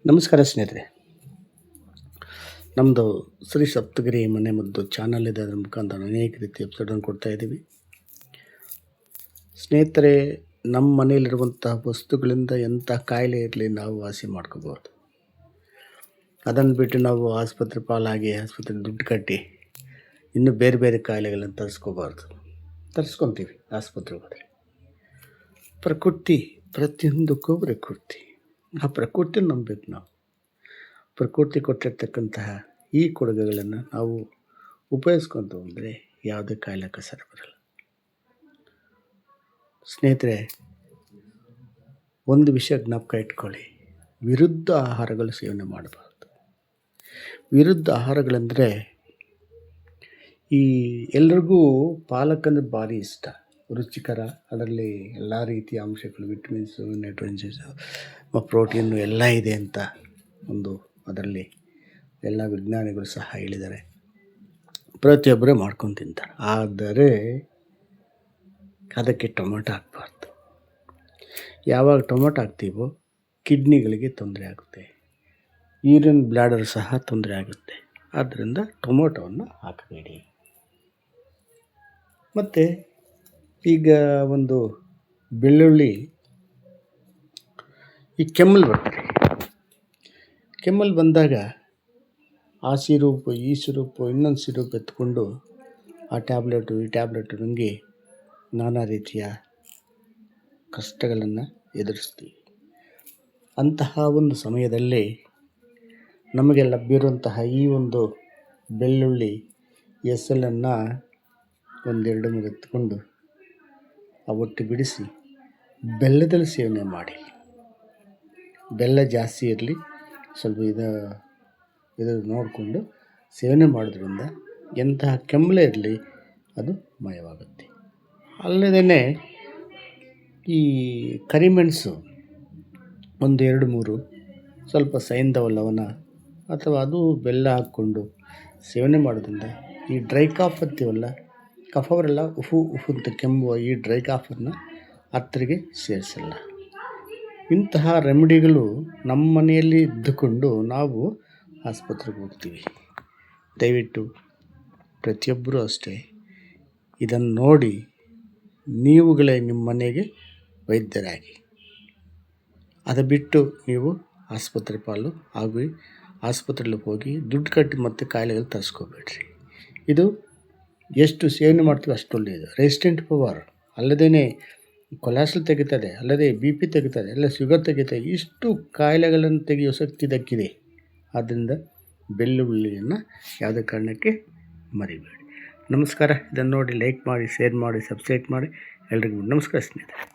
ನಮಸ್ಕಾರ ಸ್ನೇಹಿತರೆ. ನಮ್ಮದು ಶ್ರೀ ಸಪ್ತಗಿರಿ ಮನೆ ಮದ್ದು ಚಾನಲ್ ಇದೆ. ಅದರ ಮುಖಾಂತರ ಅನೇಕ ರೀತಿ ಎಪಿಸೋಡನ್ನು ಕೊಡ್ತಾ ಇದ್ದೀವಿ. ಸ್ನೇಹಿತರೆ, ನಮ್ಮ ಮನೆಯಲ್ಲಿರುವಂತಹ ವಸ್ತುಗಳಿಂದ ಎಂಥ ಕಾಯಿಲೆ ಇರಲಿ ನಾವು ವಾಸಿ ಮಾಡ್ಕೋಬೋದು. ಅದನ್ನು ಬಿಟ್ಟು ನಾವು ಆಸ್ಪತ್ರೆ ಪಾಲಾಗಿ ಆಸ್ಪತ್ರೆ ದುಡ್ಡು ಕಟ್ಟಿ ಇನ್ನೂ ಬೇರೆ ಬೇರೆ ಕಾಯಿಲೆಗಳನ್ನು ತರಿಸ್ಕೊತೀವಿ ಆಸ್ಪತ್ರೆಗೆ ಹೋದರೆ. ಪ್ರತಿಯೊಂದಕ್ಕೂ ಪ್ರಕೃತಿ. ಆ ಪ್ರಕೃತಿಯನ್ನು ನಂಬಬೇಕು. ನಾವು ಪ್ರಕೃತಿ ಕೊಟ್ಟಿರ್ತಕ್ಕಂತಹ ಈ ಕೊಡುಗೆಗಳನ್ನು ನಾವು ಉಪಯೋಗಿಸ್ಕೊತು ಅಂದರೆ ಯಾವುದೇ ಕಾಯಿಲೆ ಕಸರ ಬರಲ್ಲ. ಸ್ನೇಹಿತರೆ, ಒಂದು ವಿಷಯ ಜ್ಞಾಪಕ ಇಟ್ಕೊಳ್ಳಿ. ವಿರುದ್ಧ ಆಹಾರಗಳು ಸೇವನೆ ಮಾಡಬಾರ್ದು. ವಿರುದ್ಧ ಆಹಾರಗಳೆಂದರೆ ಈ ಎಲ್ರಿಗೂ ಪಾಲಕಂದ್ರೆ ಭಾರಿ ಇಷ್ಟ, ರುಚಿಕರ. ಅದರಲ್ಲಿ ಎಲ್ಲ ರೀತಿಯ ಅಂಶಗಳು, ವಿಟಮಿನ್ಸು, ನೈಟ್ರೋಜನ್ಸು, ಪ್ರೋಟೀನು ಎಲ್ಲ ಇದೆ ಅಂತ ಅದರಲ್ಲಿ ಎಲ್ಲ ವಿಜ್ಞಾನಿಗಳು ಸಹ ಹೇಳಿದ್ದಾರೆ. ಪ್ರತಿಯೊಬ್ಬರೇ ಮಾಡ್ಕೊಂಡು ತಿಂತಾರೆ. ಆದರೆ ಅದಕ್ಕೆ ಟೊಮೆಟೊ ಹಾಕಬಾರ್ದು. ಯಾವಾಗ ಟೊಮೆಟೊ ಹಾಕ್ತೀವೋ ಕಿಡ್ನಿಗಳಿಗೆ ತೊಂದರೆ ಆಗುತ್ತೆ, ಯೂರಿನ್ ಬ್ಲಾಡರ್ ಸಹ ತೊಂದರೆ ಆಗುತ್ತೆ. ಆದ್ದರಿಂದ ಟೊಮೆಟೊವನ್ನು ಹಾಕಬೇಡಿ. ಮತ್ತು ಈಗ ಬೆಳ್ಳುಳ್ಳಿ, ಈ ಕೆಮ್ಮಲು ಬರ್ತಾರೆ. ಕೆಮ್ಮಲು ಬಂದಾಗ ಆ ಸಿರೂಪು, ಈ ಸಿರೂಪು, ಇನ್ನೊಂದು ಸಿರೂಪ್ ಎತ್ಕೊಂಡು ಆ ಟ್ಯಾಬ್ಲೆಟು ಈ ಟ್ಯಾಬ್ಲೆಟು ನುಂಗಿ ನಾನಾ ರೀತಿಯ ಕಷ್ಟಗಳನ್ನು ಎದುರಿಸ್ತೀವಿ. ಅಂತಹ ಸಮಯದಲ್ಲಿ ನಮಗೆ ಲಭ್ಯವಿರುವಂತಹ ಈ ಬೆಳ್ಳುಳ್ಳಿ ಎಸಲನ್ನು 1-2 ಎತ್ಕೊಂಡು ಆ ಒಟ್ಟು ಬಿಡಿಸಿ ಬೆಲ್ಲದಲ್ಲಿ ಸೇವನೆ ಮಾಡಿ. ಬೆಲ್ಲ ಜಾಸ್ತಿ ಇರಲಿ, ಸ್ವಲ್ಪ ಇದು ನೋಡಿಕೊಂಡು ಸೇವನೆ ಮಾಡೋದ್ರಿಂದ ಎಂತಹ ಕೆಮ್ಮಲೇ ಇರಲಿ ಅದು ಮಾಯವಾಗುತ್ತೆ. ಅಲ್ಲದೇ ಈ ಕರಿಮೆಣಸು 1-2-3 ಸ್ವಲ್ಪ ಸೈಂಧವ ಲವಣ ಅಥವಾ ಅದು ಬೆಲ್ಲ ಹಾಕ್ಕೊಂಡು ಸೇವನೆ ಮಾಡೋದ್ರಿಂದ ಈ ಡ್ರೈ ಕಾಫ್ ಅಂತೀವಲ್ಲ, ಕಫ ಬರಲ್ಲ, ಉಫು ಅಂತ ಕೆಮ್ಮುವ ಈ ಡ್ರೈ ಕಾಫನ್ನು ಹತ್ತಿರಗೆ ಸೇರಿಸಲ್ಲ. ಇಂತಹ ರೆಮಿಡಿಗಳು ನಮ್ಮ ಮನೆಯಲ್ಲಿ ಇದ್ದುಕೊಂಡು ನಾವು ಆಸ್ಪತ್ರೆಗೆ ಹೋಗ್ತೀವಿ. ದಯವಿಟ್ಟು ಪ್ರತಿಯೊಬ್ಬರೂ ಅಷ್ಟೇ ಇದನ್ನು ನೋಡಿ ನೀವುಗಳೇ ನಿಮ್ಮ ಮನೆಗೆ ವೈದ್ಯರಾಗಿ. ಅದು ಬಿಟ್ಟು ನೀವು ಆಸ್ಪತ್ರೆ ಪಾಲು ಆಗಿ ಆಸ್ಪತ್ರೆಯಲ್ಲಿ ಹೋಗಿ ದುಡ್ಡು ಕಟ್ಟಿ ಮತ್ತೆ ಕಾಯಿಲೆಗಳು ತರಿಸ್ಕೋಬೇಡ್ರಿ. ಇದು ಎಷ್ಟು ಸೇವನೆ ಮಾಡ್ತೀವಿ ಅಷ್ಟು ಒಳ್ಳೆಯದು. ರೆಸಿಸ್ಟೆಂಟ್ ಪವರ್ ಅಲ್ಲದೇ ಕೊಲೆಸ್ಟ್ರಾಲ್ ತೆಗಿತದೆ, ಅಲ್ಲದೆ BP ತೆಗಿತದೆ, ಎಲ್ಲ ಶುಗರ್ ತೆಗಿತದೆ. ಇಷ್ಟು ಕಾಯಿಲೆಗಳನ್ನು ತೆಗೆಯುವ ಶಕ್ತಿ ಇದಕ್ಕಿದೆ. ಆದ್ದರಿಂದ ಬೆಳ್ಳುಳ್ಳಿಯನ್ನು ಯಾವುದೇ ಕಾರಣಕ್ಕೆ ಮರಿಬೇಡಿ. ನಮಸ್ಕಾರ. ಇದನ್ನು ನೋಡಿ ಲೈಕ್ ಮಾಡಿ, ಶೇರ್ ಮಾಡಿ, ಸಬ್ಸ್ಕ್ರೈಬ್ ಮಾಡಿ. ಎಲ್ರಿಗೂ ನಮಸ್ಕಾರ ಸ್ನೇಹಿತರೆ.